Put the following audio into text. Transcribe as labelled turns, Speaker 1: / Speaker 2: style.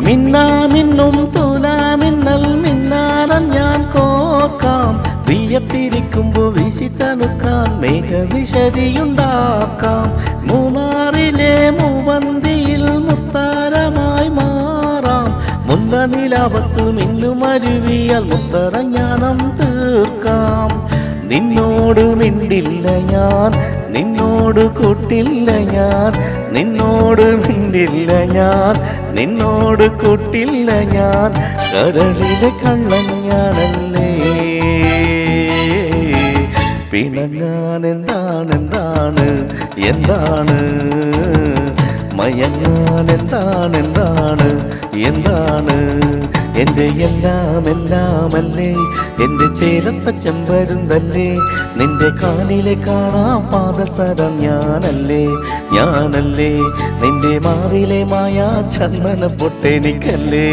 Speaker 1: മിന്നാമിന്നും തുലാമിന്നൽ മിന്നാരം ഞാൻ കോർക്കാം. വിയത്തിരിക്കുമ്പോൾ വീശി തണുക്കാൻ മേഘവിശരിയുണ്ടാക്കാം. മൂന്നാറിലെ മൂവന്തിയിൽ മുത്താരമായി മാറാം. മുല്ല നിലാവത്തു മിന്നുമരുവിയാൽ മുത്തരഞ്ഞാനം തീർക്കാം. നിന്നോട് മിണ്ടില്ല ഞാൻ, നിന്നോട് കൂട്ടില്ല ഞാൻ, നിന്നോട് മിണ്ടില്ല ഞാൻ, നിന്നോട് കൂട്ടില്ല ഞാൻ. കരളിലെ കള്ളൻ ഞാനല്ലേ. പിണങ്ങാൻ എന്താണ് എന്താണ്, മയങ്ങാൻ എന്താണ് എൻ്റെ എല്ലാമല്ലേ, എൻ്റെ ചേരത്ത ചെമ്പരുന്തല്ലേ. നിന്റെ കാലിലെ കാണാം പാദസരം ഞാനല്ലേ. നിന്റെ മാറിലെ മായാ ചന്ദന പൊട്ടെനിക്കല്ലേ.